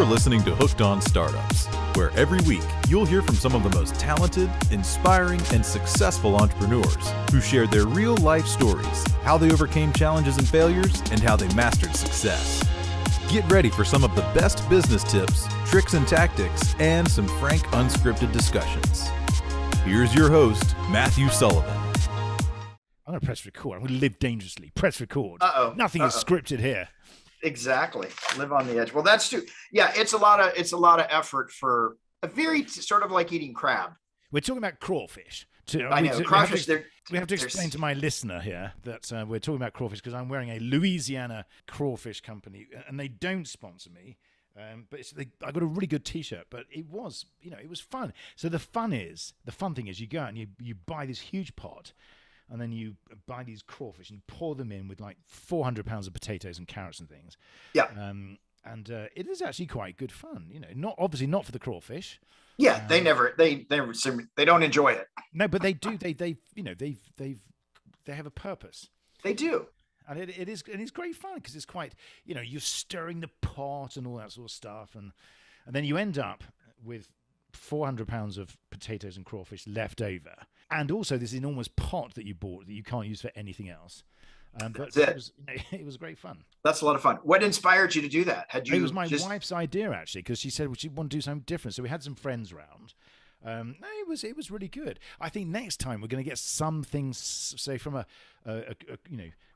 listening to Hooked on Startups, where every week you'll hear from some of the most talented, inspiring, and successful entrepreneurs who shared their real-life stories, how they overcame challenges and failures, and how they mastered success. Get ready for some of the best business tips, tricks and tactics, and some frank, unscripted discussions. Here's your host, Matthew Sullivan. I'm going to press record. I'm going to live dangerously. Press record. Nothing is scripted here. Exactly. Live on the edge. Well, that's true. Yeah, it's a lot of effort for a very sort of like eating crab. We're talking about crawfish. I know. Crawfish. We have to explain to my listener here that we're talking about crawfish because I'm wearing a Louisiana crawfish company, and they don't sponsor me. But I got a really good T-shirt. But it was fun. So the fun thing is, you go out and you buy this huge pot. And then you buy these crawfish and pour them in with like 400 pounds of potatoes and carrots and things. Yeah. It is actually quite good fun. Not for the crawfish. Yeah, they don't enjoy it. No, but they do. They have a purpose. They do. And it's great fun because it's quite, you're stirring the pot and all that sort of stuff, and then you end up with 400 pounds of potatoes and crawfish left over. And also this enormous pot that you bought that you can't use for anything else. But it was great fun. That's a lot of fun. What inspired you to do that? It was my wife's idea, actually, because she said she wanted to do something different. So we had some friends around. It was really good. I think next time we're going to get some things, say from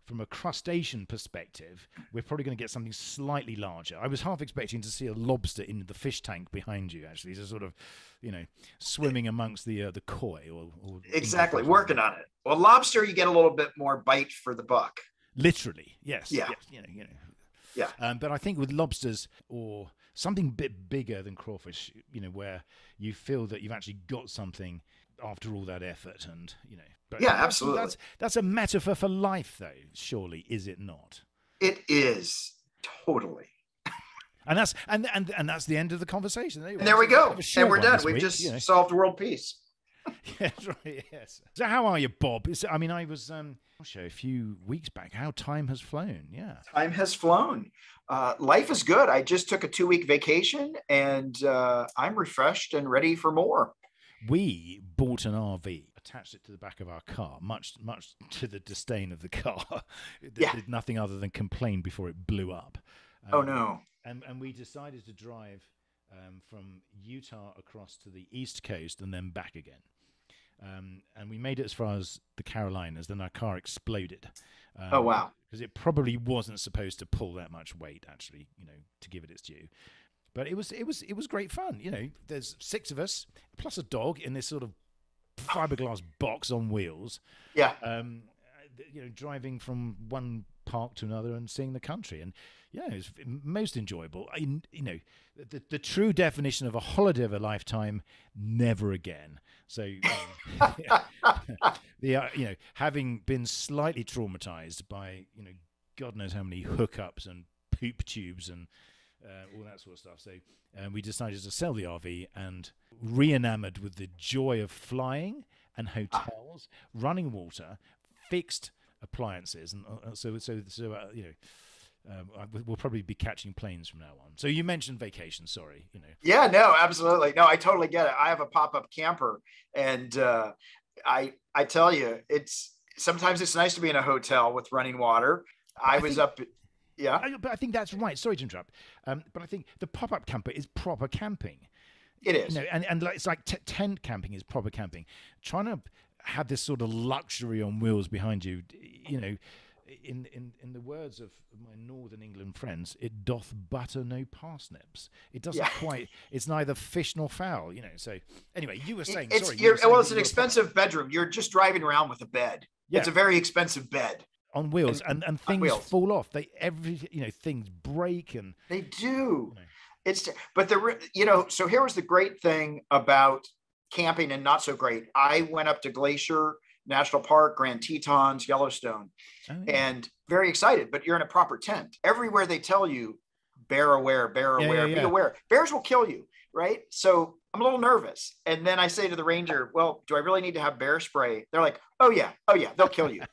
from a crustacean perspective, we're probably going to get something slightly larger. I was half expecting to see a lobster in the fish tank behind you, actually, to sort of, swimming amongst the koi or exactly working on it. Well, lobster, you get a little bit more bite for the buck. Literally, yes. Yeah. Yes, Yeah. But I think with lobsters or something a bit bigger than crawfish, where you feel that you've actually got something after all that effort, and But yeah, absolutely. That's a metaphor for life, though. Surely, is it not? It is totally. And that's the end of the conversation. And there we go. And we're done. We've just solved world peace. Yes, right. Yes. So, how are you, Bob? I was a few weeks back. How time has flown. Yeah. Time has flown. Life is good. I just took a 2-week vacation, and I'm refreshed and ready for more. We bought an RV, attached it to the back of our car, much to the disdain of the car. It did nothing other than complain before it blew up. Oh, no. And we decided to drive from Utah across to the East Coast and then back again. And we made it as far as the Carolinas. Then our car exploded. Oh, wow. Because it probably wasn't supposed to pull that much weight, actually, to give it its due. But it was great fun. There's 6 of us plus a dog in this sort of fiberglass box on wheels. Yeah. Driving from one park to another and seeing the country, and it was most enjoyable. The true definition of a holiday of a lifetime: never again. So, having been slightly traumatized by God knows how many hookups and poop tubes and all that sort of stuff. So we decided to sell the RV and re-enamored with the joy of flying and hotels, running water, fixed appliances, and we'll probably be catching planes from now on. So you mentioned vacation. Sorry, Yeah, no, absolutely. No, I totally get it. I have a pop-up camper, and I tell you, sometimes it's nice to be in a hotel with running water. Yeah, but I think that's right. Sorry to interrupt, but I think the pop-up camper is proper camping. It is, and it's like tent camping is proper camping. Trying to have this sort of luxury on wheels behind you, in the words of my Northern England friends, it doth butter no parsnips. It doesn't quite. It's neither fish nor fowl. So anyway, you were saying. It's an expensive bedroom. You're just driving around with a bed. Yeah. It's a very expensive bed. On wheels, and things fall off. Things break, and they do. So here was the great thing about camping and not so great. I went up to Glacier National Park, Grand Tetons, Yellowstone, and very excited. But you're in a proper tent. Everywhere they tell you, bear aware, be aware. Bears will kill you, right? So I'm a little nervous. And then I say to the ranger, well, do I really need to have bear spray? They're like, oh yeah, they'll kill you.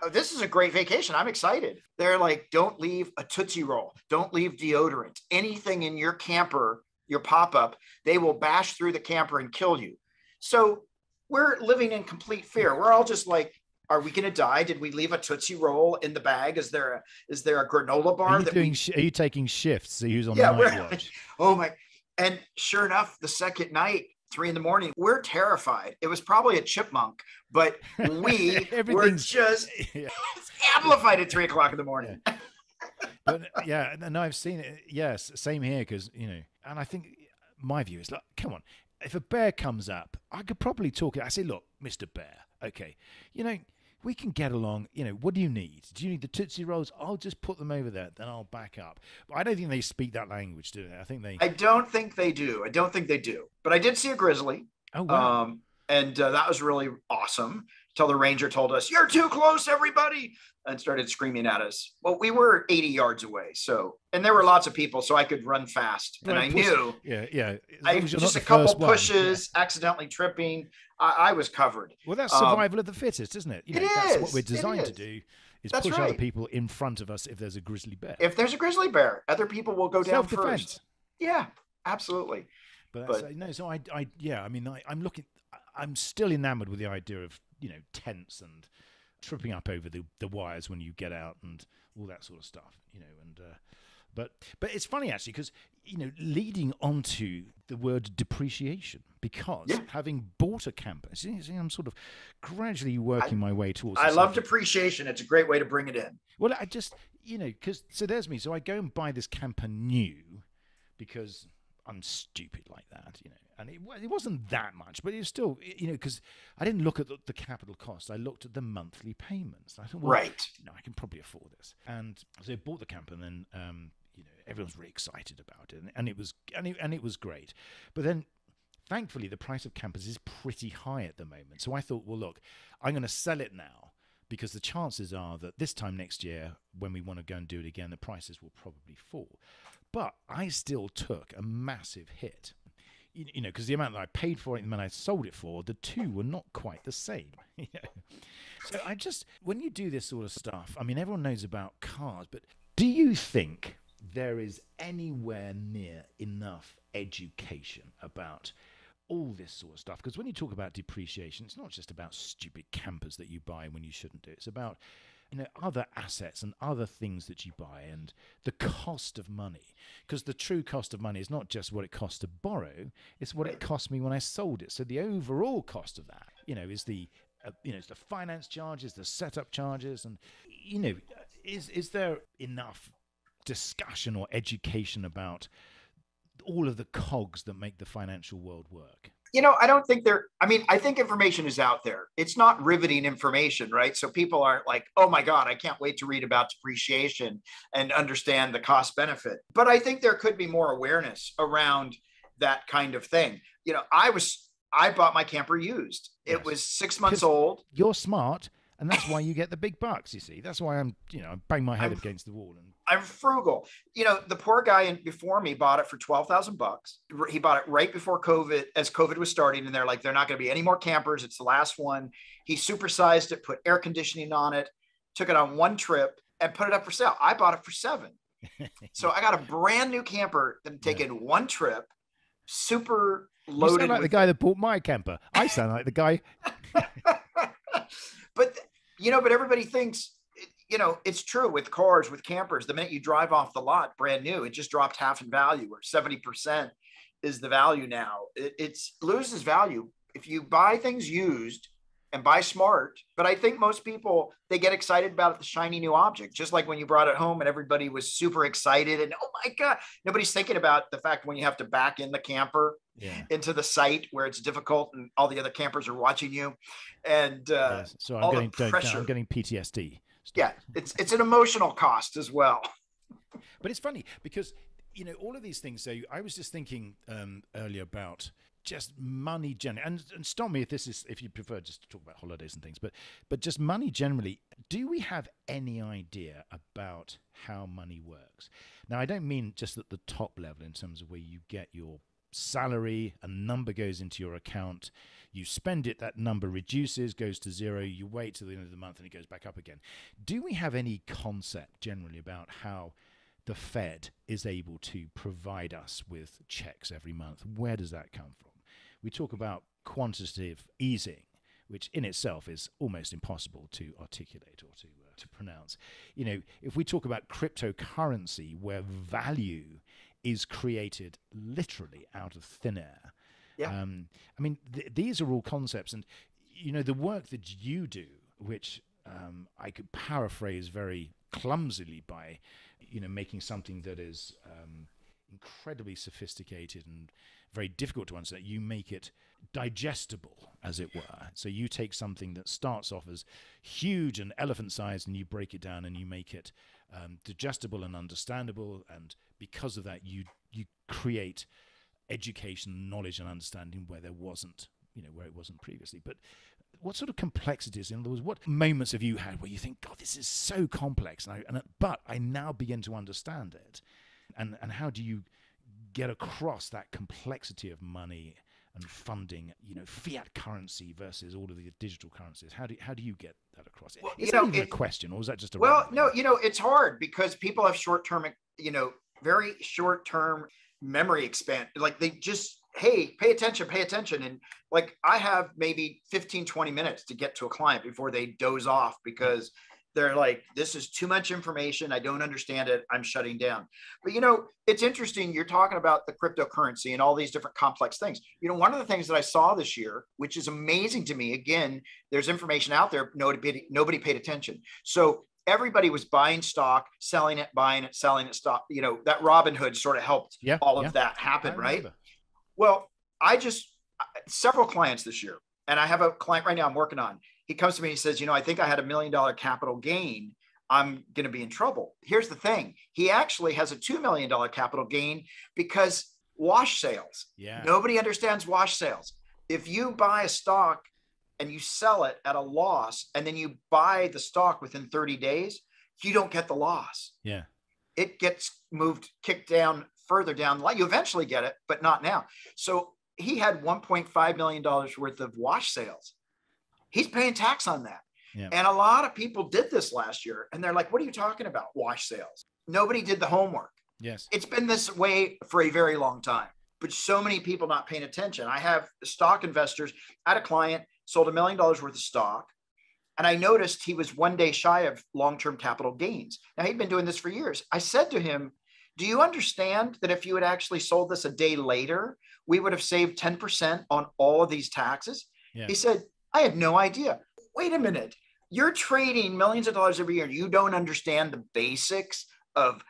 Oh, this is a great vacation. I'm excited. They're like, don't leave a Tootsie Roll. Don't leave deodorant. Anything in your camper, your pop-up, they will bash through the camper and kill you. So we're living in complete fear. We're all just like, are we going to die? Did we leave a Tootsie Roll in the bag? Is there a granola bar? Are you taking shifts? So who's on night watch? Oh my. And sure enough, the second night, 3 a.m, we're terrified. It was probably a chipmunk, but we were just amplified at 3 o'clock in the morning. Yeah. But yeah, no, I've seen it. Yes, same here. Because, and I think my view is like, come on, if a bear comes up, I could probably talk it. I say, look, Mr. Bear, okay, we can get along. What do you need? Do you need the Tootsie Rolls? I'll just put them over there. Then I'll back up. But I don't think they speak that language, do they? I don't think they do. But I did see a grizzly. Oh, wow. And that was really awesome. Until the ranger told us, "You're too close, everybody," and started screaming at us. Well, we were 80 yards away. And there were lots of people, so I could run fast. And I knew. Yeah. Just a couple pushes, accidentally tripping. I was covered. Well, that's survival of the fittest, isn't it? That's what we're designed to do, is push other people in front of us if there's a grizzly bear. If there's a grizzly bear, other people will go down Self-defense. first. Yeah, absolutely. I'm still enamored with the idea of, tents and tripping up over the wires when you get out and all that sort of stuff, but it's funny actually because, leading onto the word depreciation, because having bought a camper, I'm sort of gradually working my way towards. I love depreciation. It's a great way to bring it in. Well, I just, so there's me. So I go and buy this camper new because I'm stupid like that, and it wasn't that much, but it was still, because I didn't look at the capital cost. I looked at the monthly payments. I thought, well, right, I can probably afford this. And so I bought the camper, and then, everyone's really excited about it, and it was great. But then, thankfully, the price of campers is pretty high at the moment. So I thought, well, look, I'm going to sell it now, because the chances are that this time next year, when we want to go and do it again, the prices will probably fall. But I still took a massive hit, because the amount that I paid for it and the amount I sold it for, the two were not quite the same. So when you do this sort of stuff, everyone knows about cars, but do you think there is anywhere near enough education about all this sort of stuff? Because when you talk about depreciation, it's not just about stupid campers that you buy when you shouldn't do. It's about other assets and other things that you buy and the cost of money. Because the true cost of money is not just what it costs to borrow, it's what it cost me when I sold it. So the overall cost of that, is the it's the finance charges, the setup charges, and is there enough discussion or education about all of the cogs that make the financial world work? I don't think I think information is out there. It's not riveting information, right? So people aren't like, oh my God, I can't wait to read about depreciation and understand the cost benefit. But I think there could be more awareness around that kind of thing. I bought my camper used. It was 6 months old. You're smart. And that's why you get the big bucks, you see. That's why I'm bang my head against the wall. And I'm frugal. The poor guy before me bought it for $12,000. He bought it right before COVID, as COVID was starting. And they're like, they're not going to be any more campers. It's the last one. He supersized it, put air conditioning on it, took it on one trip and put it up for sale. I bought it for $7,000. So I got a brand new camper that had taken one trip, super loaded. You sound like the guy that bought my camper. I sound like the guy. But everybody thinks, it's true with cars, with campers. The minute you drive off the lot, brand new, it just dropped half in value, or 70% is the value now. It loses value if you buy things used and buy smart. But I think most people, they get excited about the shiny new object, just like when you brought it home and everybody was super excited and, oh my God, nobody's thinking about the fact when you have to back in the camper into the site where it's difficult and all the other campers are watching you. And so I'm getting PTSD. Yeah, it's an emotional cost as well. But it's funny because, all of these things. So I was just thinking earlier about just money generally, and stop me if you prefer just to talk about holidays and things, but just money generally. Do we have any idea about how money works? Now, I don't mean just at the top level in terms of where you get your salary, a number goes into your account. You spend it, that number reduces, goes to zero. You wait till the end of the month and it goes back up again. Do we have any concept generally about how the Fed is able to provide us with checks every month? Where does that come from? We talk about quantitative easing, which in itself is almost impossible to articulate or to pronounce. You know, if we talk about cryptocurrency, where value is created literally out of thin air. Yeah. I mean, these are all concepts, and you know, the work that you do, which I could paraphrase very clumsily by, you know, making something that is incredibly sophisticated and very difficult to understand. You make it digestible, as it were. So you take something that starts off as huge and elephant-sized, and you break it down and you make it digestible and understandable. And because of that, you create education, knowledge, and understanding where there wasn't, you know, where it wasn't previously. But what sort of complexities, in other words, what moments have you had where you think, God, this is so complex, but I now begin to understand it? And how do you get across that complexity of money and funding, you know, fiat currency versus all of the digital currencies? How do you get that across? Well, is that even a question, or is that just a no, you know, it's hard because people have short-term, you know, very short-term memory expand. Like they just, hey, pay attention. And like I have maybe 15, 20 minutes to get to a client before they doze off because they're like, this is too much information. I don't understand it. I'm shutting down. But, you know, it's interesting. You're talking about the cryptocurrency and all these different complex things. You know, one of the things that I saw this year, which is amazing to me, again, there's information out there. Nobody paid attention. So everybody was buying stock, selling it, buying it, selling it, stock. You know, that Robinhood sort of helped all of that happen, right? Well, several clients this year, and I have a client right now I'm working on. He comes to me and he says, you know, I think I had $1 million capital gain. I'm going to be in trouble. Here's the thing. He actually has a $2 million capital gain because wash sales. Yeah. Nobody understands wash sales. If you buy a stock and you sell it at a loss, and then you buy the stock within 30 days, you don't get the loss. Yeah. It gets kicked down further down the line. You eventually get it, but not now. So he had $1.5 million worth of wash sales. He's paying tax on that. Yeah. And a lot of people did this last year. And they're like, what are you talking about? Wash sales. Nobody did the homework. Yes. It's been this way for a very long time, but so many people not paying attention. I have stock investors. I had a client sold $1 million worth of stock. And I noticed he was one day shy of long-term capital gains. Now he'd been doing this for years. I said to him, do you understand that if you had actually sold this a day later, we would have saved 10% on all of these taxes? Yeah. He said, I had no idea. Wait a minute. You're trading millions of dollars every year. You don't understand the basics of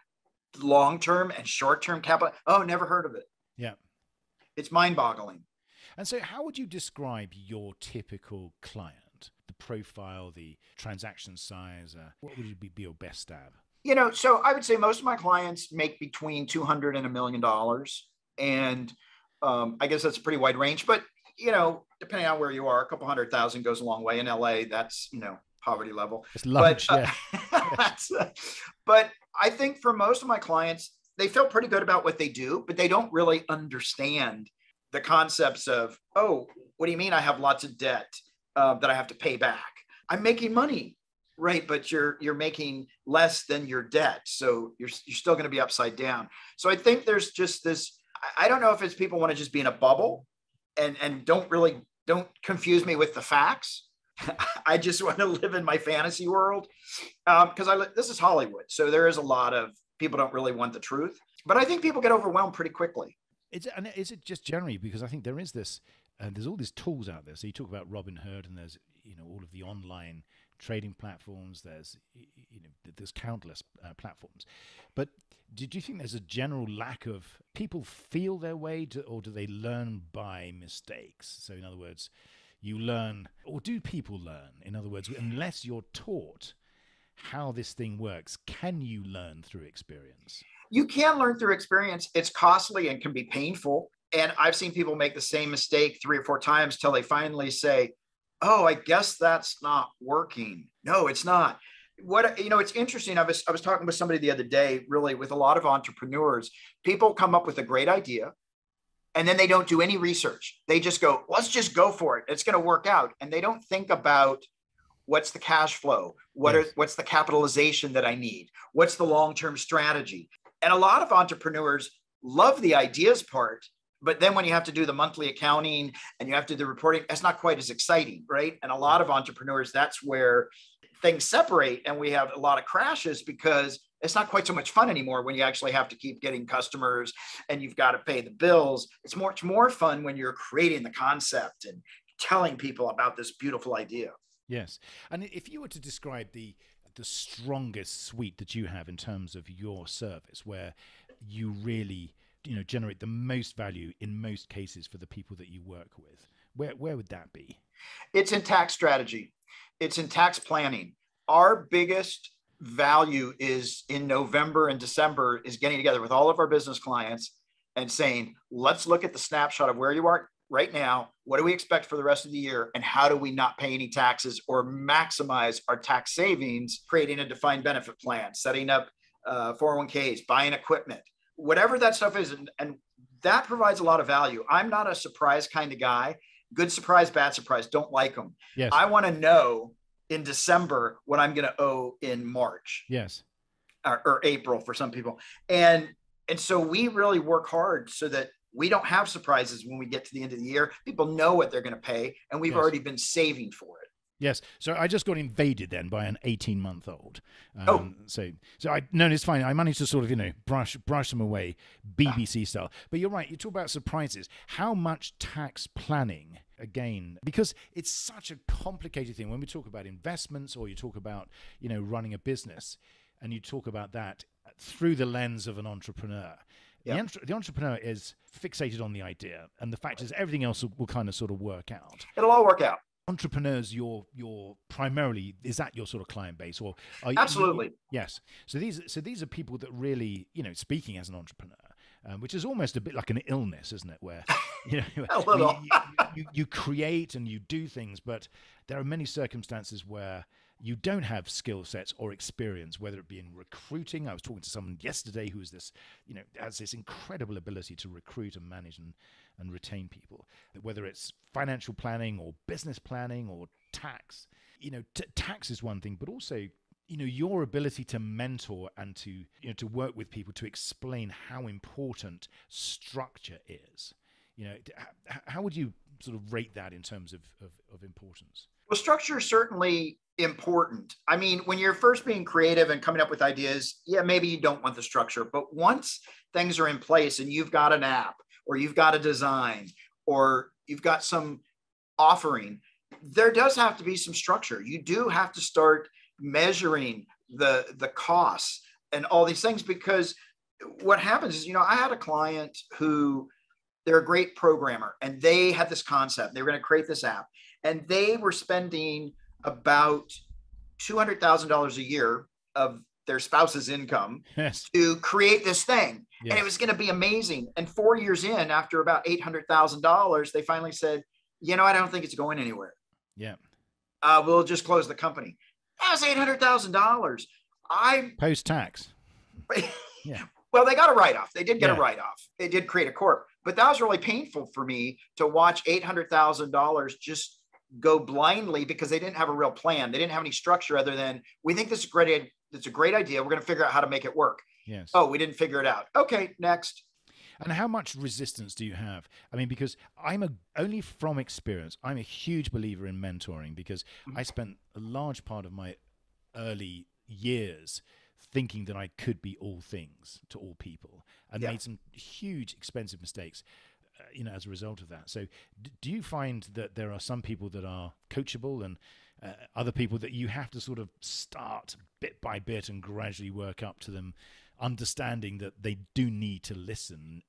long-term and short-term capital. Oh, never heard of it. Yeah. It's mind-boggling. And so how would you describe your typical client? The profile, the transaction size, what would be your best stab? You know, so I would say most of my clients make between $200 and $1 million. And I guess that's a pretty wide range, but you know, depending on where you are, a couple 100,000 goes a long way. In LA, that's, you know, poverty level. It's lunch, yeah. But I think for most of my clients, they feel pretty good about what they do, but they don't really understand the concepts of, oh, what do you mean I have lots of debt that I have to pay back? I'm making money, right? But you're making less than your debt. So you're still going to be upside down. So I think there's just this, I don't know if it's people want to just be in a bubble and don't confuse me with the facts. I just want to live in my fantasy world because this is Hollywood. So there is a lot of people don't really want the truth, but I think people get overwhelmed pretty quickly. Is it just generally because I think there is this, there's all these tools out there. So you talk about Robinhood, and there's, you know, all of the online trading platforms. There's, you know, there's countless platforms. But did you think there's a general lack of people feel their way to, or do they learn by mistakes? So in other words, you learn, or do people learn? In other words, unless you're taught how this thing works, can you learn through experience? You can learn through experience. It's costly and can be painful. And I've seen people make the same mistake 3 or 4 times till they finally say, oh, I guess that's not working. No, it's not. What, you know, it's interesting. I was talking with somebody the other day, really with a lot of entrepreneurs. People come up with a great idea And then they don't do any research. They just go, let's just go for it. It's going to work out. And they don't think about what's the cash flow? What's the capitalization that I need? What's the long-term strategy? And a lot of entrepreneurs love the ideas part, but then when you have to do the monthly accounting and you have to do the reporting, that's not quite as exciting, right? And a lot of entrepreneurs, that's where things separate, and we have a lot of crashes because it's not quite so much fun anymore when you actually have to keep getting customers and you've got to pay the bills. It's much more fun when you're creating the concept and telling people about this beautiful idea. Yes. And if you were to describe the strongest suite that you have in terms of your service, where you really, generate the most value in most cases for the people that you work with, where would that be? It's in tax strategy. It's in tax planning. Our biggest value is in November and December is getting together with all of our business clients and saying, let's look at the snapshot of where you are right now. What do we expect for the rest of the year? And how do we not pay any taxes or maximize our tax savings, creating a defined benefit plan, setting up 401ks, buying equipment, whatever that stuff is. And that provides a lot of value. I'm not a surprise kind of guy. Good surprise, bad surprise, don't like them. Yes. I want to know in December what I'm going to owe in March. Yes. Or April for some people. And so we really work hard so that we don't have surprises when we get to the end of the year. People know what they're going to pay, and we've already been saving for it. Yes. So I just got invaded then by an 18-month-old. So no, it's fine. I managed to sort of, brush them away, BBC style. But you're right. You talk about surprises. How much tax planning, again, because it's such a complicated thing when we talk about investments or you talk about, running a business, and you talk about that through the lens of an entrepreneur. Yep. The entrepreneur is fixated on the idea, and the fact is everything else will kind of sort of work out. It'll all work out. Entrepreneurs, you're primarily, is that your sort of client base, or are you, absolutely? Yes. So these are people that really, speaking as an entrepreneur, which is almost a bit like an illness, isn't it? Where a little. you create and you do things, but there are many circumstances where you don't have skill sets or experience, whether it be in recruiting. I was talking to someone yesterday who is this, has this incredible ability to recruit and manage and retain people, whether it's financial planning or business planning or tax. Tax is one thing, but also, your ability to mentor and to work with people to explain how important structure is. How would you sort of rate that in terms of importance? Well, structure is certainly important. I mean, when you're first being creative and coming up with ideas, maybe you don't want the structure, but once things are in place and you've got an app or you've got a design or you've got some offering, there does have to be some structure. You do have to start measuring the costs and all these things, because what happens is, I had a client who, they're a great programmer, and they had this concept. They were going to create this app, and they were spending about $200,000 a year of their spouse's income to create this thing. Yes. And it was going to be amazing. And 4 years in, after about $800,000, they finally said, I don't think it's going anywhere. Yeah. We'll just close the company. That was $800,000. Post-tax. Yeah. Well, they got a write-off. They did get a write-off. They did create a corp. But that was really painful for me to watch $800,000 just go blindly because they didn't have a real plan. They didn't have any structure other than, we think this is great. It's a great idea. We're going to figure out how to make it work. Yes. Oh, we didn't figure it out. Okay, next. And how much resistance do you have? I mean, because only from experience, I'm a huge believer in mentoring, because I spent a large part of my early years thinking that I could be all things to all people, and made some huge expensive mistakes, as a result of that. So do you find that there are some people that are coachable and other people that you have to sort of start bit by bit and gradually work up to them, understanding that they do need to listen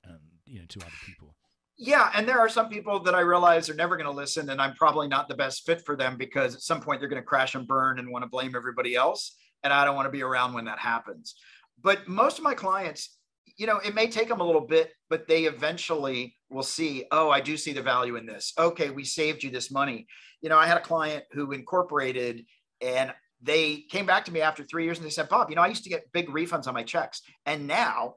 to other people? Yeah. And there are some people that I realize are never going to listen, and I'm probably not the best fit for them, because at some point they're going to crash and burn and want to blame everybody else. And I don't want to be around when that happens. But most of my clients, it may take them a little bit, but they eventually will see, oh, I do see the value in this. Okay, we saved you this money. I had a client who incorporated, and they came back to me after 3 years and they said, Bob, I used to get big refunds on my checks, and now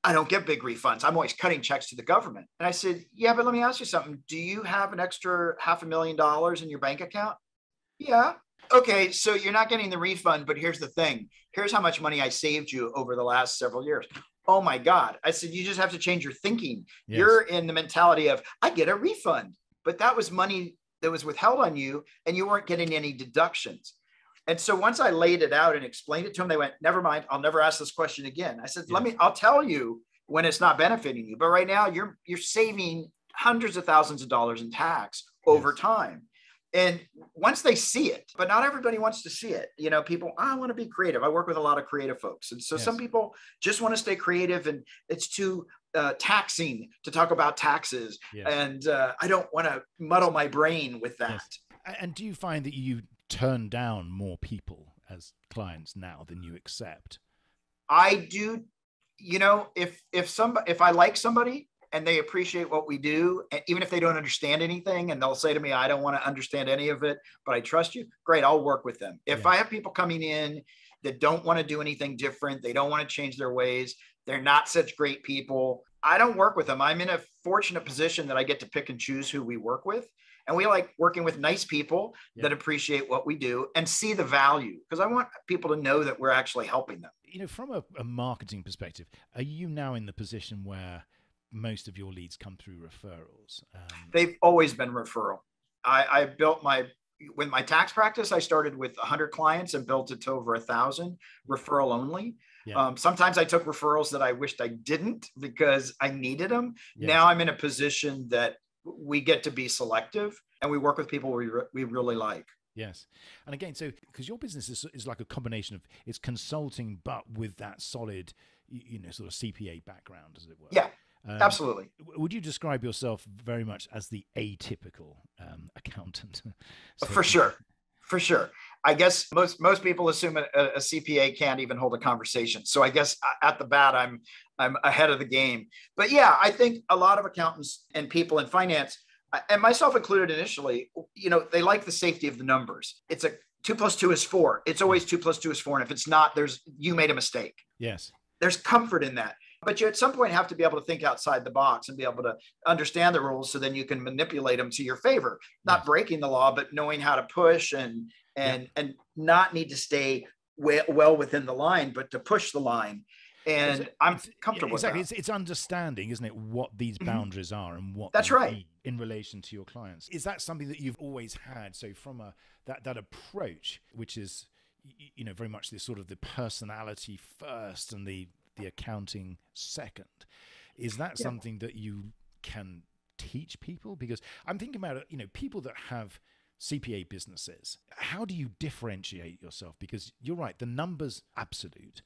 I don't get big refunds. I'm always cutting checks to the government. And I said, yeah, but let me ask you something. Do you have an extra $500,000 in your bank account? Yeah. Okay, so you're not getting the refund, but here's the thing. Here's how much money I saved you over the last several years. Oh my God. I said, you just have to change your thinking. Yes. You're in the mentality of, I get a refund, but that was money that was withheld on you and you weren't getting any deductions. And so once I laid it out and explained it to them, they went, never mind, I'll never ask this question again. I said, yes. I'll tell you when it's not benefiting you. But right now you're saving hundreds of thousands of dollars in tax over time. And once they see it, but not everybody wants to see it. You know, people, I want to be creative. I work with a lot of creative folks. And so some people just want to stay creative and it's too taxing to talk about taxes. And I don't want to muddle my brain with that. And do you find that you turn down more people as clients now than you accept? I do. You know, if I like somebody and they appreciate what we do, and even if they don't understand anything and they'll say to me, I don't want to understand any of it, but I trust you, great, I'll work with them. If I have people coming in that don't want to do anything different, they don't want to change their ways, they're not such great people, I don't work with them. I'm in a fortunate position that I get to pick and choose who we work with. And we like working with nice people that appreciate what we do and see the value, because I want people to know that we're actually helping them. You know, from a marketing perspective, are you now in the position where most of your leads come through referrals? They've always been referral. I built with my tax practice, I started with 100 clients and built it to over 1,000 referral only. Sometimes I took referrals that I wished I didn't because I needed them. Now I'm in a position that we get to be selective and we work with people we really like. Yes. And again, so because your business is like a combination of, it's consulting, but with that solid, sort of CPA background, as it were. Yeah, absolutely. Would you describe yourself very much as the atypical accountant? For sure. I guess most people assume a CPA can't even hold a conversation. So I guess at the bat, I'm ahead of the game. But yeah, I think a lot of accountants and people in finance, and myself included initially, they like the safety of the numbers. It's 2 + 2 is 4. It's always 2 + 2 is 4. And if it's not, you made a mistake. Yes. There's comfort in that. But you at some point have to be able to think outside the box and be able to understand the rules so then you can manipulate them to your favor, not breaking the law, but knowing how to push and not need to stay well within the line, but to push the line. And I'm comfortable with that. It's understanding, isn't it, what these boundaries are and what that's right mean in relation to your clients. Is that something that you've always had? So from that approach, which is, very much this sort of the personality first and the accounting second, is that something that you can teach people? Because I'm thinking about it, people that have CPA businesses, how do you differentiate yourself? Because you're right, the numbers absolute,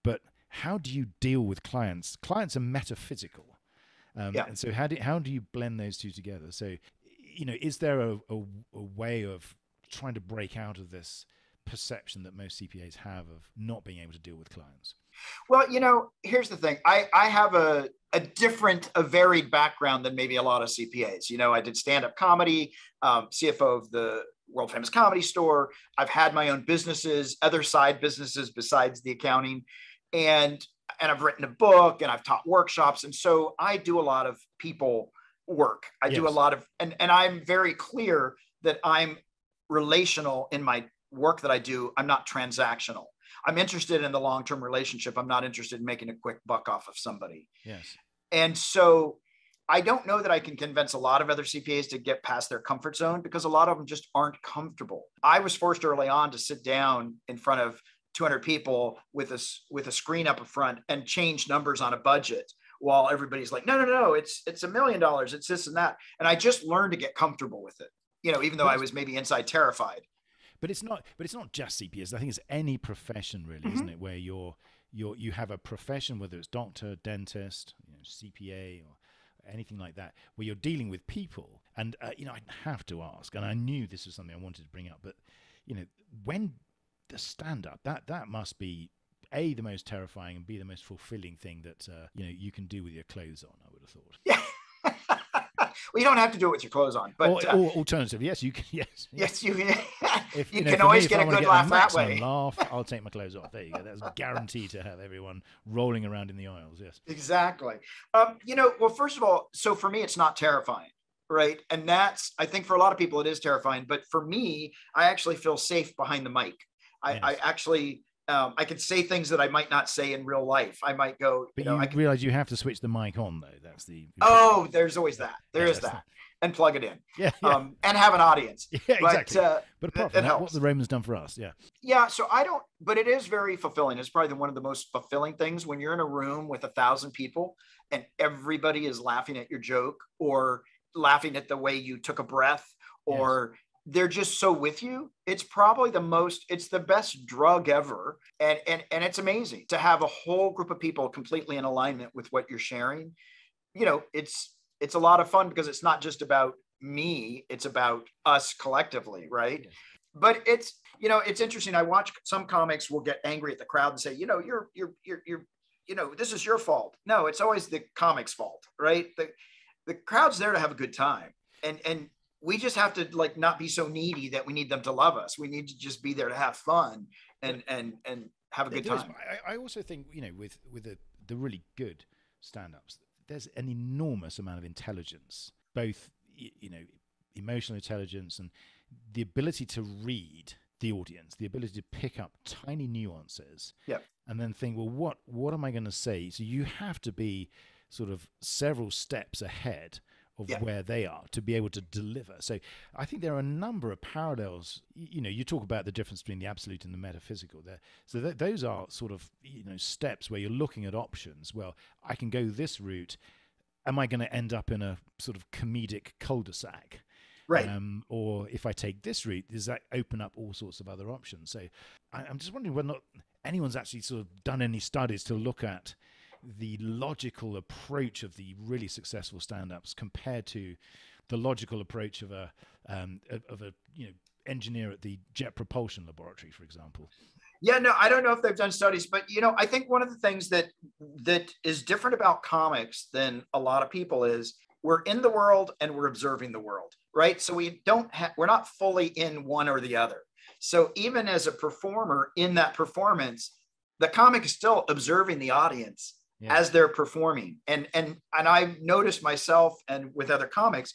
but how do you deal with clients? Clients are metaphysical. And so how do you blend those two together? So, is there a way of trying to break out of this perception that most CPAs have of not being able to deal with clients? Well, here's the thing. I have a varied background than maybe a lot of CPAs. I did stand-up comedy, CFO of the world famous Comedy Store. I've had my own businesses, other side businesses besides the accounting. And I've written a book and I've taught workshops. And so I do a lot of people work. I do a lot of, and I'm very clear that I'm relational in my work that I do. I'm not transactional. I'm interested in the long-term relationship. I'm not interested in making a quick buck off of somebody. Yes. And so I don't know that I can convince a lot of other CPAs to get past their comfort zone because a lot of them just aren't comfortable. I was forced early on to sit down in front of 200 people with a screen up front and change numbers on a budget while everybody's like, no, it's $1 million. It's this and that. And I just learned to get comfortable with it, even though I was maybe inside terrified. But it's not just CPAs. I think it's any profession really, isn't it? Where you have a profession, whether it's doctor, dentist, CPA or anything like that, where you're dealing with people. And, I have to ask, and I knew this was something I wanted to bring up, but, when the stand-up, that must be A, the most terrifying, and B, the most fulfilling thing that, you can do with your clothes on, I would have thought. Yeah. Well, you don't have to do it with your clothes on, but or alternatively, yes, you can. Yes, you can. If, you can always get a good laugh that way. Laugh, I'll take my clothes off. There you go. That's guaranteed to have everyone rolling around in the aisles. Yes, exactly. Well, first of all, so for me, it's not terrifying, right? And that's, I think for a lot of people, it is terrifying. But for me, I actually feel safe behind the mic. I actually. I can say things that I might not say in real life. I might go, but you realize you have to switch the mic on, though. That's the. Oh, there's always that. There is that. And plug it in. Yeah. And have an audience. Yeah, exactly. But apart from that, helps. what the Romans done for us. Yeah. Yeah. So but it is very fulfilling. It's probably one of the most fulfilling things when you're in a room with 1,000 people and everybody is laughing at your joke or laughing at the way you took a breath or. Yes. They're just so with you. It's probably it's the best drug ever. And it's amazing to have a whole group of people completely in alignment with what you're sharing. It's a lot of fun because it's not just about me, it's about us collectively. Right. Yeah. But it's interesting. I watch some comics will get angry at the crowd and say, you're this is your fault. No, it's always the comic's fault. Right. The crowd's there to have a good time. And we just have to not be so needy that we need them to love us. We need to just be there to have fun and have a good time. I also think, with the really good stand-ups, there's an enormous amount of intelligence, both, emotional intelligence and the ability to read the audience, the ability to pick up tiny nuances and then think, well, what am I going to say? So you have to be sort of several steps ahead of where they are to be able to deliver. So I think there are a number of parallels. You talk about the difference between the absolute and the metaphysical there. So those are sort of, steps where you're looking at options. Well, I can go this route. Am I going to end up in a sort of comedic cul-de-sac? Right. Or if I take this route, does that open up all sorts of other options? So I'm just wondering whether or not anyone's actually sort of done any studies to look at the logical approach of the really successful stand-ups compared to the logical approach of a engineer at the Jet Propulsion Laboratory, for example. Yeah, no, I don't know if they've done studies, but I think one of the things that is different about comics than a lot of people is we're in the world and we're observing the world, right? So we're not fully in one or the other. So even as a performer in that performance, the comic is still observing the audience as they're performing. And I've noticed myself and with other comics,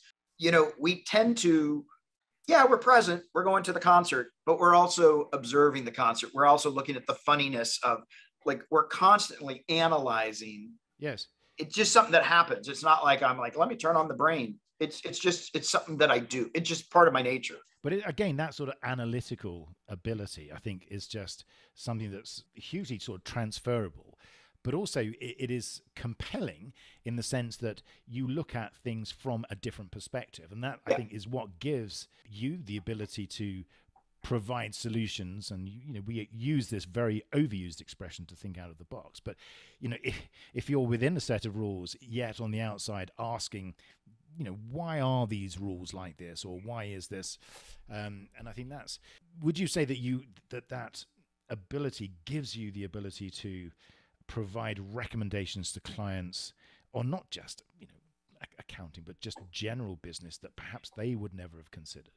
we tend to, we're present, we're going to the concert, but we're also observing the concert. We're also looking at the funniness of we're constantly analyzing. Yes. It's just something that happens. It's not like I'm let me turn on the brain. It's something that I do. It's just part of my nature. But again, that sort of analytical ability, I think, is just something that's hugely sort of transferable. But also it is compelling in the sense that you look at things from a different perspective. And that, I think, is what gives you the ability to provide solutions. And, we use this very overused expression to think out of the box. But, if you're within a set of rules, yet on the outside asking, why are these rules like this? Or why is this? And I think would you say that that ability gives you the ability to provide recommendations to clients, or not just accounting, but just general business that perhaps they would never have considered?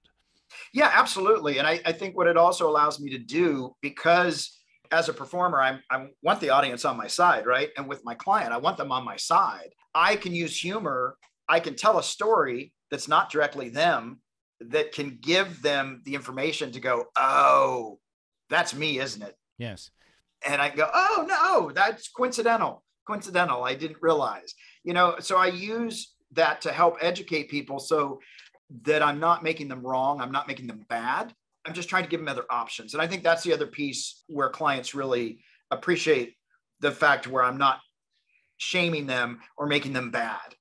Yeah, absolutely. And I think what it also allows me to do, because as a performer, I want the audience on my side, right? And with my client, I want them on my side. I can use humor. I can tell a story that's not directly them, that can give them the information to go, oh, that's me, isn't it? Yes. And I go, oh, no, that's coincidental. I didn't realize, so I use that to help educate people so that I'm not making them wrong. I'm not making them bad. I'm just trying to give them other options. And I think that's the other piece where clients really appreciate the fact where I'm not shaming them or making them bad.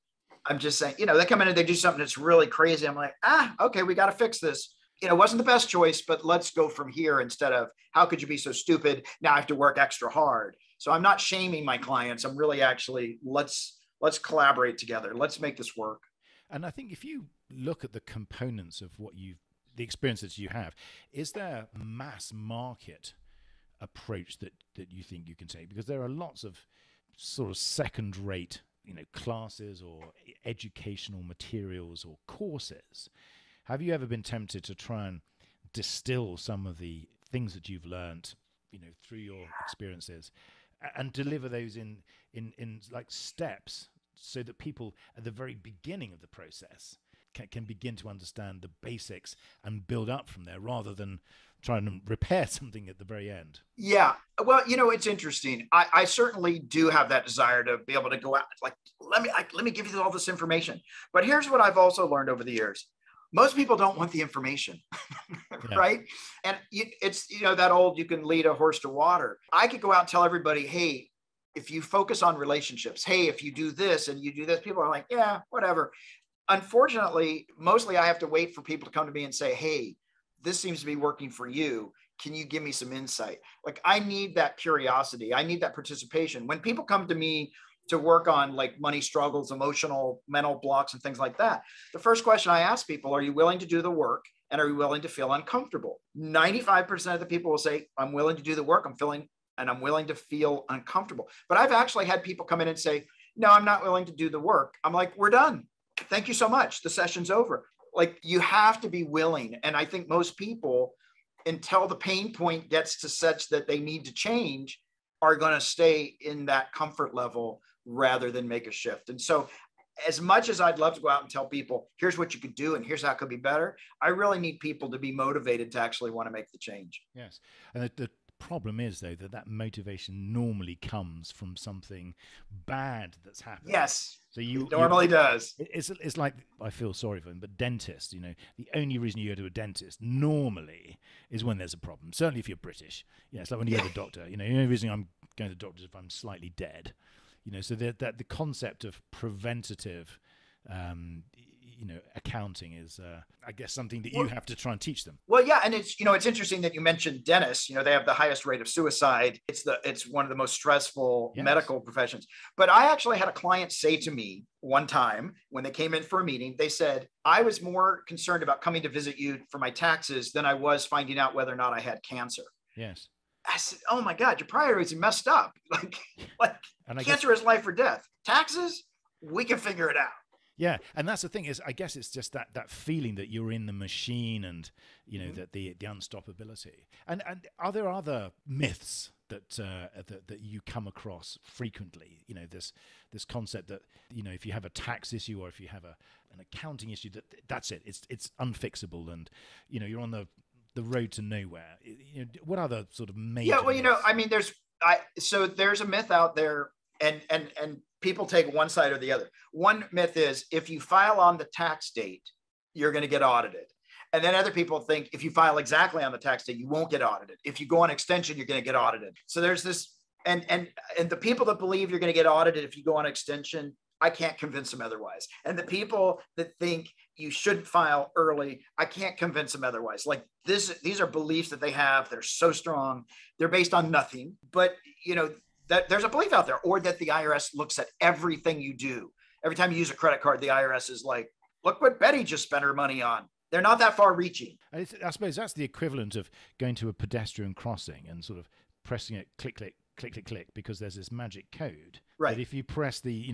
I'm just saying, they come in and they do something that's really crazy. I'm like, okay, we got to fix this. It wasn't the best choice, but let's go from here instead of how could you be so stupid? Now I have to work extra hard. So I'm not shaming my clients. I'm really actually, let's collaborate together. Let's make this work. And I think if you look at the components of the experiences you have, is there mass market approach that you think you can take? Because there are lots of sort of second rate classes or educational materials or courses, have you ever been tempted to try and distill some of the things that you've learned, through your experiences, and deliver those in like steps, so that people at the very beginning of the process can begin to understand the basics and build up from there, rather than trying to repair something at the very end? Yeah. Well, it's interesting. I certainly do have that desire to be able to go out, let me give you all this information. But here's what I've also learned over the years. Most people don't want the information, right? And it's, that old, you can lead a horse to water. I could go out and tell everybody, hey, if you focus on relationships, hey, if you do this and you do this, people are like, yeah, whatever. Unfortunately, mostly I have to wait for people to come to me and say, hey, this seems to be working for you. Can you give me some insight? Like, I need that curiosity. I need that participation. When people come to me to work on like money struggles, emotional, mental blocks, and things like that, the first question I ask people, are you willing to do the work? And are you willing to feel uncomfortable? 95% of the people will say, I'm willing to do the work. I'm willing to feel uncomfortable. But I've actually had people come in and say, no, I'm not willing to do the work. I'm like, we're done. Thank you so much. The session's over. Like, you have to be willing. And I think most people, until the pain point gets to such that they need to change, are going to stay in that comfort level rather than make a shift. And so, as much as I'd love to go out and tell people, here's what you could do and here's how it could be better, I really need people to be motivated to actually want to make the change. Yes. And the problem is, though, that motivation normally comes from something bad that's happened. Yes. So it normally does. It's like, I feel sorry for them, but dentists, the only reason you go to a dentist normally is when there's a problem. Certainly if you're British. It's like when you go to the doctor. The only reason I'm going to the doctor is if I'm slightly dead. So that the concept of preventative, accounting is, I guess, something that you have to try and teach them. Well, yeah, and it's interesting that you mentioned dentists. They have the highest rate of suicide. It's one of the most stressful medical professions. But I actually had a client say to me one time when they came in for a meeting, they said, I was more concerned about coming to visit you for my taxes than I was finding out whether or not I had cancer. Yes. I said, oh my God, your priorities are messed up. Like cancer is life or death. Taxes, we can figure it out. Yeah, and that's the thing, is I guess it's just that feeling that you're in the machine, and that the unstoppability. And are there other myths that you come across frequently? This concept that if you have a tax issue or if you have an accounting issue, that's it. It's unfixable, and you're on the road to nowhere. What other sort of major? Yeah, well, so there's a myth out there, and people take one side or the other. One myth is, if you file on the tax date, you're going to get audited. And then other people think if you file exactly on the tax date, you won't get audited. If you go on extension, you're going to get audited. So there's this, and the people that believe you're going to get audited if you go on extension, I can't convince them otherwise. And the people that think you shouldn't file early, I can't convince them otherwise. Like these are beliefs that they have. They're so strong. They're based on nothing. But, that there's a belief out there, or that the IRS looks at everything you do. Every time you use a credit card, the IRS is like, look what Betty just spent her money on. They're not that far reaching. I suppose that's the equivalent of going to a pedestrian crossing and sort of pressing it, click, click, click, click, click, because there's this magic code. Right. That if you press the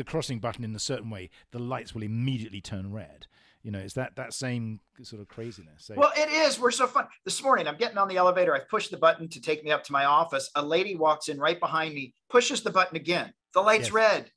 crossing button in a certain way, the lights will immediately turn red. It's that same sort of craziness. So, well, it is. We're so fun. This morning, I'm getting on the elevator. I've pushed the button to take me up to my office. A lady walks in right behind me, pushes the button again. The light's red.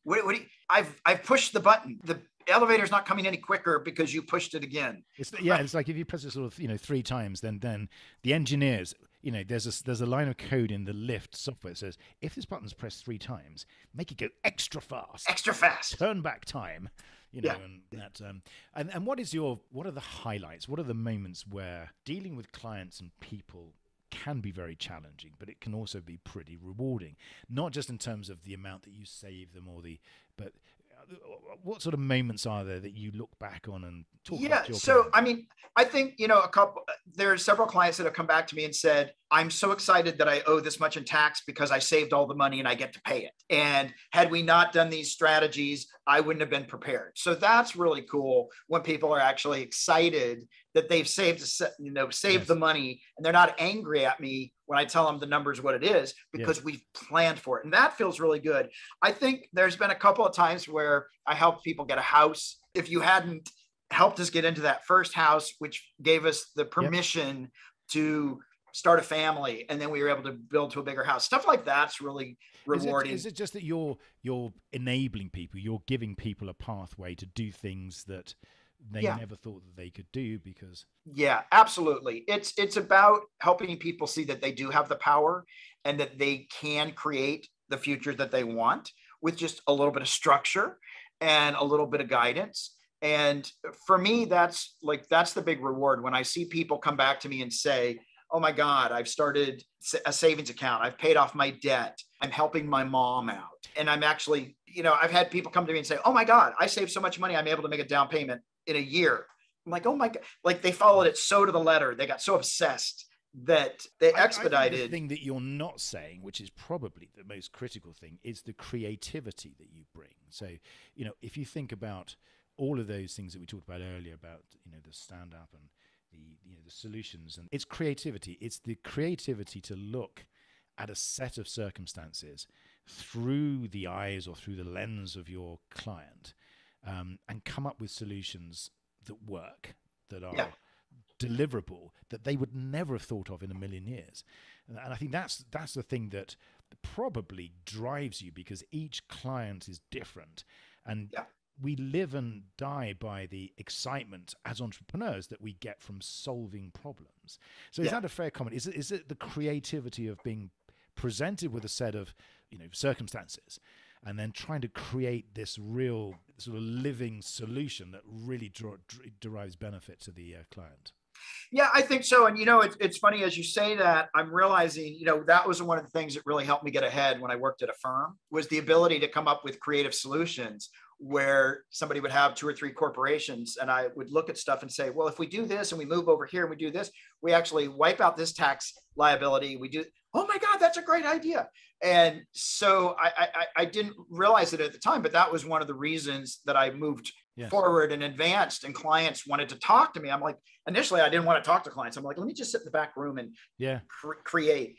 I've pushed the button. The elevator's not coming any quicker because you pushed it again. It's like if you press it sort of 3 times, then the engineers, there's a line of code in the lift software that says, if this button's pressed 3 times, make it go extra fast, turn back time. And what are the highlights? What are the moments where dealing with clients and people can be very challenging, but it can also be pretty rewarding, not just in terms of the amount that you save them but what sort of moments are there that you look back on and talk about your clients? I think, there's several clients that have come back to me and said, I'm so excited that I owe this much in tax because I saved all the money and I get to pay it. And had we not done these strategies, I wouldn't have been prepared. So that's really cool when people are actually excited that they've saved the money, and they're not angry at me when I tell them the number is what it is, because we've planned for it. And that feels really good. I think there's been a couple of times where I helped people get a house. If you hadn't helped us get into that first house, which gave us the permission to start a family, and then we were able to build to a bigger house, stuff like that's really rewarding. Is it just that you're enabling people, you're giving people a pathway to do things that they never thought that they could do? Because absolutely, it's about helping people see that they do have the power and that they can create the future that they want with just a little bit of structure and a little bit of guidance. And for me, that's the big reward when I see people come back to me and say, oh my God, I've started a savings account, I've paid off my debt, I'm helping my mom out. And I'm actually, I've had people come to me and say, oh my God, I saved so much money, I'm able to make a down payment in a year. I'm like, oh my God, like they followed it so to the letter. They got so obsessed that they expedited. I think the thing that you're not saying, which is probably the most critical thing, is the creativity that you bring. So, if you think about all of those things that we talked about earlier about, the stand up and the solutions, and it's creativity. It's the creativity to look at a set of circumstances through the eyes or through the lens of your client, and come up with solutions that work, that are deliverable, that they would never have thought of in a million years. And I think that's the thing that probably drives you, because each client is different, and we live and die by the excitement as entrepreneurs that we get from solving problems. So is that a fair comment? Is it the creativity of being presented with a set of circumstances and then trying to create this real sort of living solution that really derives benefit to the client? Yeah, I think so. And, it's funny as you say that, I'm realizing, that was one of the things that really helped me get ahead when I worked at a firm, was the ability to come up with creative solutions where somebody would have 2 or 3 corporations. And I would look at stuff and say, well, if we do this and we move over here and we do this, we actually wipe out this tax liability. We do, oh my God, that's a great idea. And so I didn't realize it at the time, but that was one of the reasons that I moved forward and advanced, and clients wanted to talk to me. I'm like, initially, I didn't want to talk to clients. I'm like, let me just sit in the back room and create.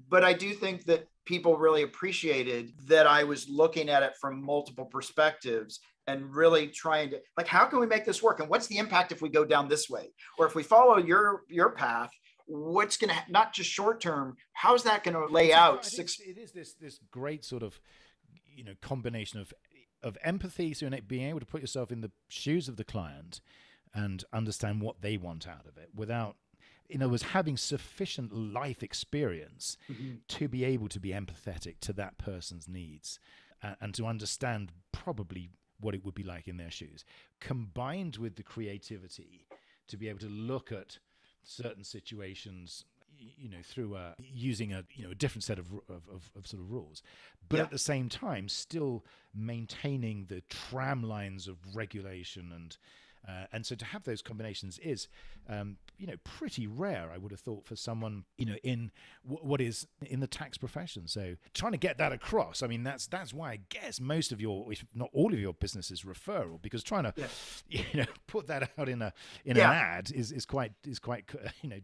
But I do think that people really appreciated that I was looking at it from multiple perspectives and really trying to, like, how can we make this work? And what's the impact if we go down this way? Or if we follow your path, what's going to, not just short term, how's that going to lay out? It is this great sort of, combination of empathy, so being able to put yourself in the shoes of the client and understand what they want out of it without, was having sufficient life experience to be able to be empathetic to that person's needs, and to understand probably what it would be like in their shoes, combined with the creativity to be able to look at certain situations, through using a different set of sort of rules, but at the same time still maintaining the tram lines of regulation, and so to have those combinations is pretty rare, I would have thought, for someone in what is in the tax profession. So trying to get that across, I mean, that's why I guess most of your, if not all of your business is referral, because trying to put that out in an ad is quite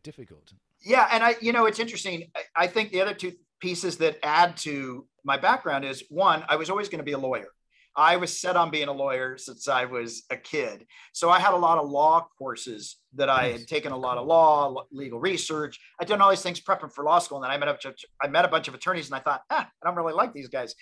difficult. Yeah, and it's interesting. I think the other 2 pieces that add to my background is, one, I was always going to be a lawyer. I was set on being a lawyer since I was a kid. So I had a lot of law courses that I had taken, a lot of law, legal research. I'd done all these things prepping for law school. And then I met a bunch of attorneys, and I thought, I don't really like these guys.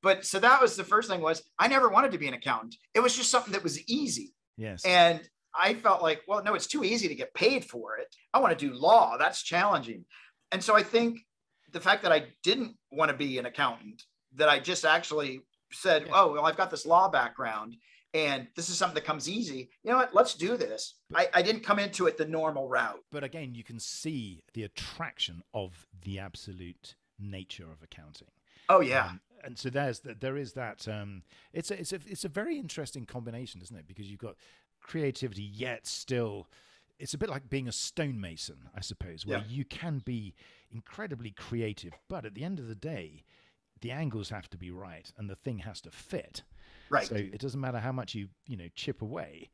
But so that was the first thing, was I never wanted to be an accountant. It was just something that was easy. Yes. And I felt like, well, no, it's too easy to get paid for it. I want to do law. That's challenging. And so I think the fact that I didn't want to be an accountant, that I just actually said, oh, well, I've got this law background and this is something that comes easy. You know what? Let's do this. I didn't come into it the normal route. But again, you can see the attraction of the absolute nature of accounting. Oh, yeah. And so there is that. It's a very interesting combination, isn't it? Because you've got creativity, yet still, it's a bit like being a stonemason, I suppose, where you can be incredibly creative, but at the end of the day, the angles have to be right and the thing has to fit. Right. So it doesn't matter how much you chip away.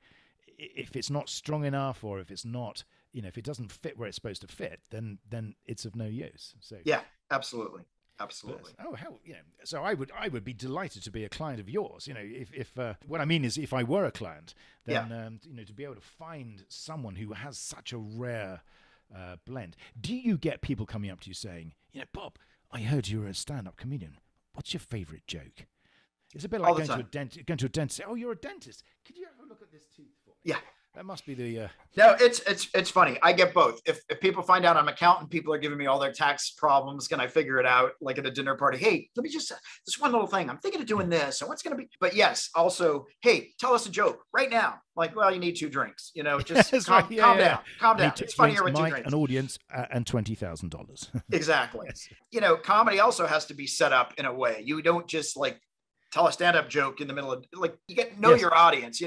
If it's not strong enough, or if it's not if it doesn't fit where it's supposed to fit, then it's of no use. So yeah, absolutely. Absolutely. Oh hell, So I would be delighted to be a client of yours. If what I mean is, if I were a client, then to be able to find someone who has such a rare blend. Do you get people coming up to you saying, Bob, I heard you were a stand-up comedian. What's your favorite joke? It's a bit like going to a dentist. Oh, you're a dentist. Could you have a look at this tooth for me? Yeah. That must be the. No, it's funny. I get both. If people find out I'm an accountant, people are giving me all their tax problems. Can I figure it out? Like at a dinner party. Hey, let me just this one little thing. I'm thinking of doing this. And what's going to be? But yes, also, hey, tell us a joke right now. Like, well, you need 2 drinks. Just calm down. Calm down. It's funnier with 2 drinks. An audience and $20,000. Exactly. Yes. Comedy also has to be set up in a way. You don't just like tell a stand-up joke in the middle of you get to know your audience.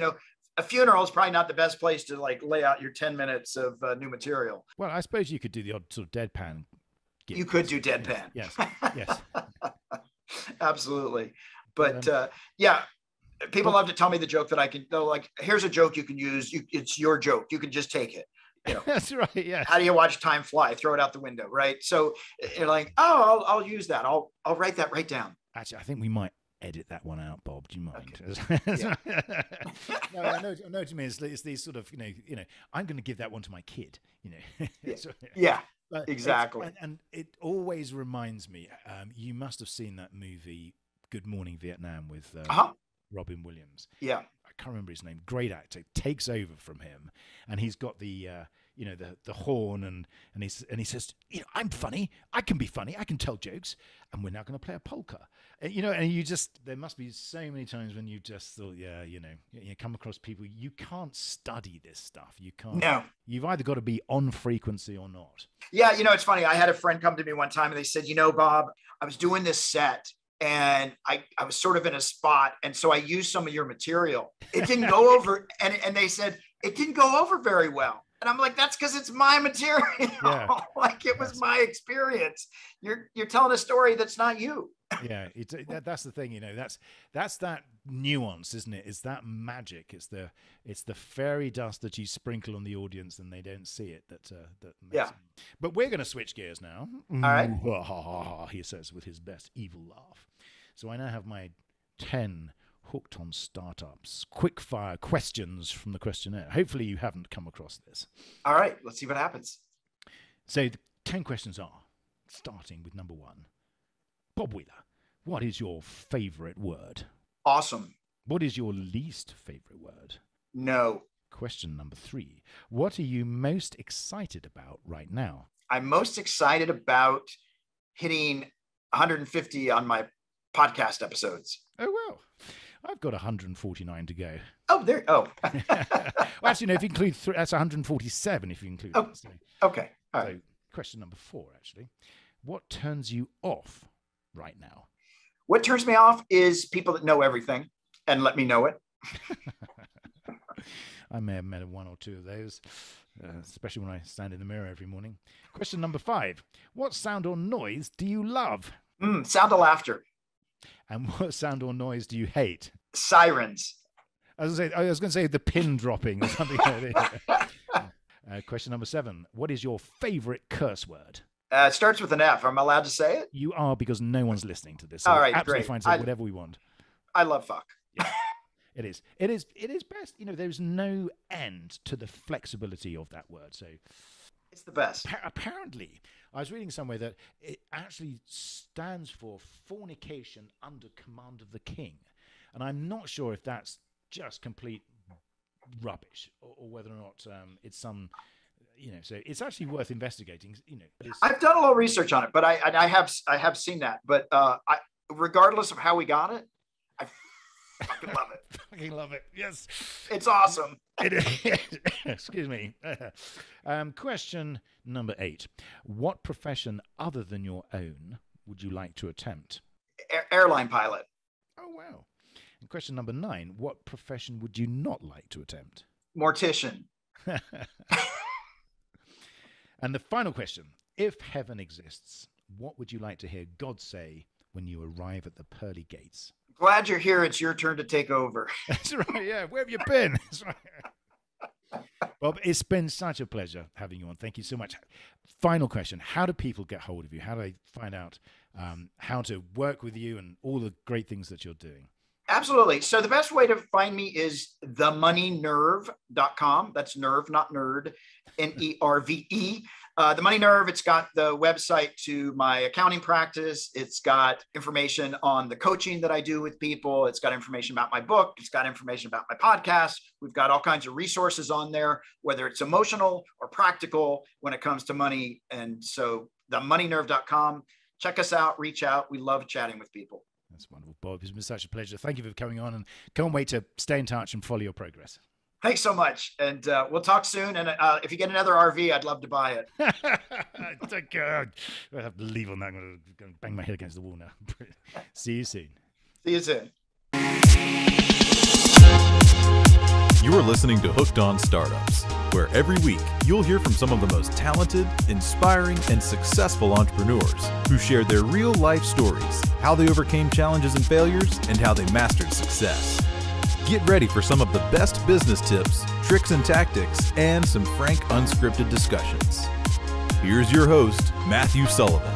A funeral is probably not the best place to lay out your 10 minutes of new material. Well, I suppose you could do the odd sort of deadpan gig. You could do deadpan. Yes. Absolutely. But people love to tell me the joke that I can, here's a joke you can use. It's your joke. You can just take it. That's right. Yeah. How do you watch time fly? Throw it out the window. Right. So you're like, oh, I'll use that. I'll write that right down. Actually, I think we might edit that one out, Bob. Do you mind? Okay. No, I know what you mean. It's these sort of, I'm going to give that one to my kid. Yeah, exactly. And it always reminds me. You must have seen that movie, Good Morning Vietnam, with Robin Williams. Yeah, I can't remember his name. Great actor. Takes over from him, and he's got the the horn, and he says, I'm funny. I can be funny. I can tell jokes, and we're now going to play a polka. And you just, there must be so many times when you just thought, you come across people, you can't study this stuff. You can't. No. You've either got to be on frequency or not. Yeah, it's funny. I had a friend come to me one time and they said, Bob, I was doing this set and I was sort of in a spot. And so I used some of your material. It didn't go over. And they said, it didn't go over very well. And I'm like, that's because it's my material. Yeah. It was my experience. You're telling a story that's not you. Yeah, that's the thing. That's that nuance, isn't it? It's that magic. It's the fairy dust that you sprinkle on the audience and they don't see it. That makes it. But we're going to switch gears now. All right. He says with his best evil laugh. So I now have my 10 hooked on startups quick fire questions from the questionnaire. Hopefully you haven't come across this. All right, let's see what happens. So the 10 questions are, starting with number 1. Bob Wheeler, what is your favorite word? Awesome. What is your least favorite word? No. Question number 3. What are you most excited about right now? I'm most excited about hitting 150 on my podcast episodes. Oh, well, I've got 149 to go. Oh, there. Oh. Well, actually, no, if you include that's 147 if you include that. So, okay. All right. So, question number 4, actually. What turns you off right now? What turns me off is people that know everything and let me know it. I may have met 1 or 2 of those, especially when I stand in the mirror every morning. Question number 5. What sound or noise do you love? Sound of laughter. And what sound or noise do you hate? Sirens. I was going to say the pin dropping or something like that. Question number 7. What is your favorite curse word? It starts with an F. Am I allowed to say it? You are, because no one's listening to this. So all right, absolutely great. Fine to say whatever we want. I love fuck. Yeah, it is. It is best. There's no end to the flexibility of that word. So it's the best. Apparently, I was reading somewhere that it actually stands for fornication under command of the king. And I'm not sure if that's just complete rubbish or whether or not it's some... so it's actually worth investigating. I've done a little research on it, but I have seen that. But regardless of how we got it, I fucking love it. Fucking love it. Yes, it's awesome. Excuse me. Question number 8: what profession other than your own would you like to attempt? Airline pilot. Oh wow. And question number 9: what profession would you not like to attempt? Mortician. And the final question: if heaven exists, what would you like to hear God say when you arrive at the pearly gates? Glad you're here. It's your turn to take over. That's right. Yeah. Where have you been? That's right. Well, it's been such a pleasure having you on. Thank you so much. Final question. How do people get hold of you? How do they find out how to work with you and all the great things that you're doing? Absolutely. So the best way to find me is themoneynerve.com. That's nerve, not nerd, Nerve. The Money Nerve, it's got the website to my accounting practice. It's got information on the coaching that I do with people. It's got information about my book. It's got information about my podcast. We've got all kinds of resources on there, whether it's emotional or practical when it comes to money. And so themoneynerve.com, check us out, reach out. We love chatting with people. That's wonderful, Bob. It's been such a pleasure. Thank you for coming on, and can't wait to stay in touch and follow your progress. Thanks so much. And we'll talk soon. And if you get another RV, I'd love to buy it. Thank God. I have to leave on that. I'm going to bang my head against the wall now. See you soon. See you soon. You are listening to Hooked on Startups, where every week you'll hear from some of the most talented, inspiring, and successful entrepreneurs who share their real-life stories, how they overcame challenges and failures, and how they mastered success. Get ready for some of the best business tips, tricks and tactics, and some frank, unscripted discussions. Here's your host, Matthew Sullivan.